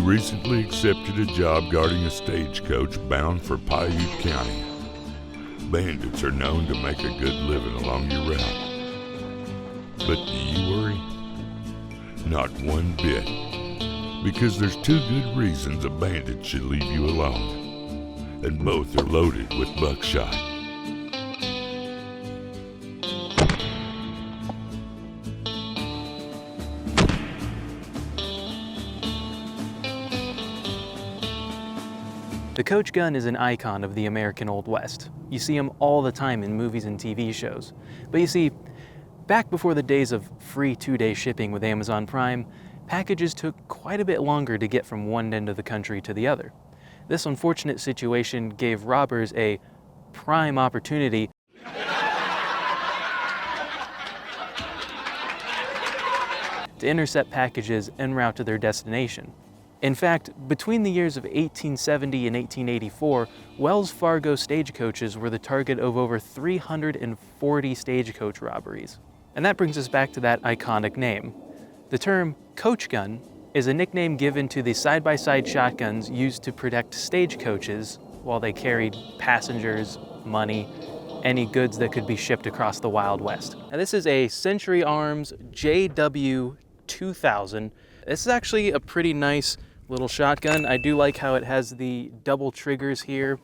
recently accepted a job guarding a stagecoach bound for Paiute County. Bandits are known to make a good living along your route. But do you worry? Not one bit. Because there's two good reasons a bandit should leave you alone. And both are loaded with buckshot. The coach gun is an icon of the American Old West. You see them all the time in movies and TV shows. But you see, back before the days of free 2-day shipping with Amazon Prime, packages took quite a bit longer to get from one end of the country to the other. This unfortunate situation gave robbers a prime opportunity to intercept packages en route to their destination. In fact, between the years of 1870 and 1884, Wells Fargo stagecoaches were the target of over 340 stagecoach robberies. And that brings us back to that iconic name. The term coach gun is a nickname given to the side-by-side shotguns used to protect stagecoaches while they carried passengers, money, any goods that could be shipped across the Wild West. Now this is a Century Arms JW-2000. This is actually a pretty nice little shotgun. I do like how it has the double triggers here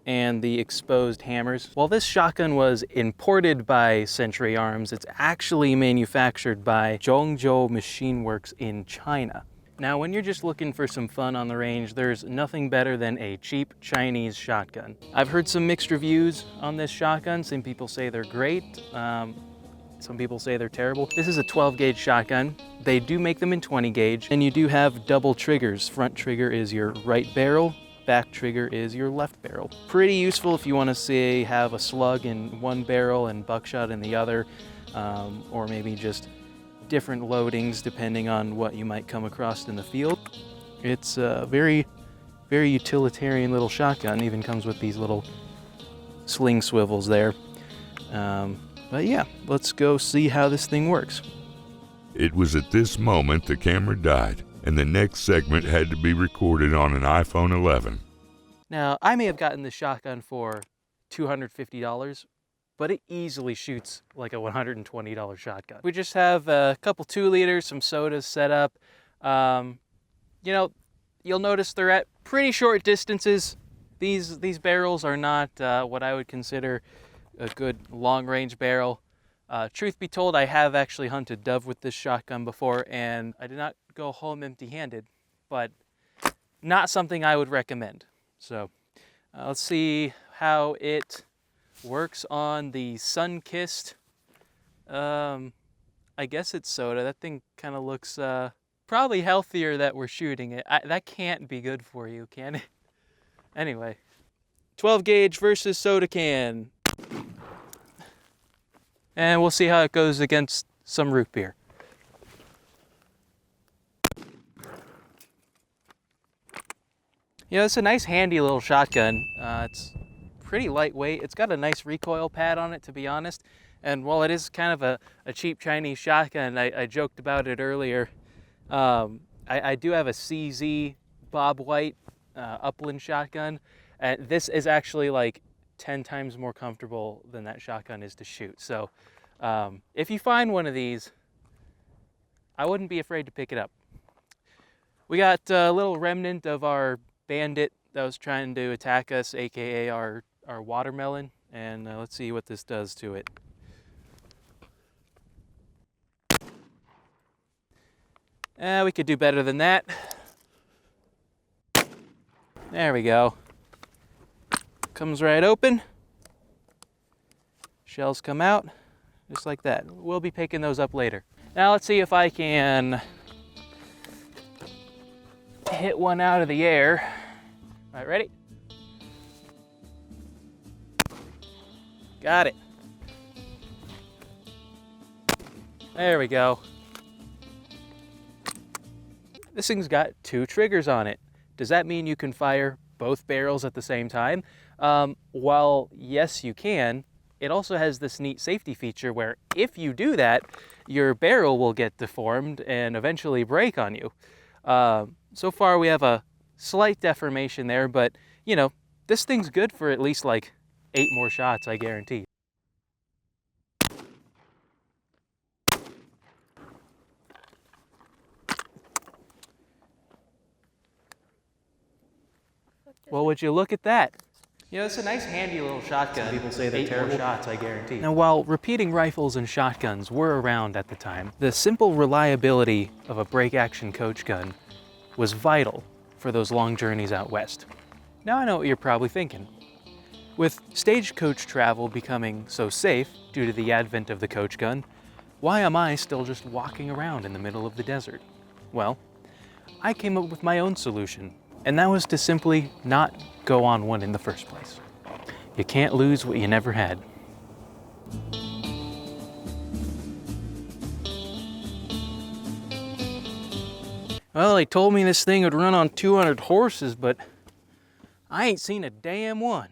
and the exposed hammers. While this shotgun was imported by Century Arms, it's actually manufactured by Zhongzhou Machine Works in China. Now, when you're just looking for some fun on the range, there's nothing better than a cheap Chinese shotgun. I've heard some mixed reviews on this shotgun. Some people say they're great. Some people say they're terrible. This is a 12 gauge shotgun. They do make them in 20 gauge, and you do have double triggers. Front trigger is your right barrel, back trigger is your left barrel. Pretty useful if you want to say have a slug in one barrel and buckshot in the other, or maybe just different loadings depending on what you might come across in the field. It's a very, very utilitarian little shotgun. Even comes with these little sling swivels there. But yeah, let's go see how this thing works. It was at this moment the camera died, and the next segment had to be recorded on an iPhone 11. Now, I may have gotten this shotgun for $250, but it easily shoots like a $120 shotgun. We just have a couple 2 liters, some sodas set up. You know, you'll notice they're at pretty short distances. These barrels are not what I would consider a good long-range barrel. Truth be told, I have actually hunted dove with this shotgun before, and I did not go home empty-handed, but not something I would recommend. So let's see how it works on the sun-kissed, I guess it's soda. That thing kind of looks probably healthier that we're shooting it. That can't be good for you, can it? Anyway, 12 gauge versus soda can. And we'll see how it goes against some root beer. You know, it's a nice handy little shotgun. It's pretty lightweight. It's got a nice recoil pad on it, to be honest. And while it is kind of a cheap Chinese shotgun, I joked about it earlier. I do have a CZ Bob White upland shotgun. And this is actually like 10 times more comfortable than that shotgun is to shoot. So if you find one of these, I wouldn't be afraid to pick it up. We got a little remnant of our bandit that was trying to attack us, aka our watermelon, and let's see what this does to it. We could do better than that. There we go. Comes right open. Shells come out, just like that. We'll be picking those up later. Now let's see if I can hit one out of the air. All right, ready? Got it. There we go. This thing's got 2 triggers on it. Does that mean you can fire both barrels at the same time? While yes, you can, it also has this neat safety feature where if you do that, your barrel will get deformed and eventually break on you. So far we have a slight deformation there, but you know, this thing's good for at least like 8 more shots, I guarantee. Well, would you look at that? You know, it's a nice handy little shotgun. Some people say they're 8 terrible. more shots, I guarantee. Now, while repeating rifles and shotguns were around at the time, the simple reliability of a break-action coach gun was vital for those long journeys out west. Now I know what you're probably thinking. With stagecoach travel becoming so safe due to the advent of the coach gun, why am I still just walking around in the middle of the desert? Well, I came up with my own solution, and that was to simply not go on one in the first place. You can't lose what you never had. Well, they told me this thing would run on 200 horses, but I ain't seen a damn one.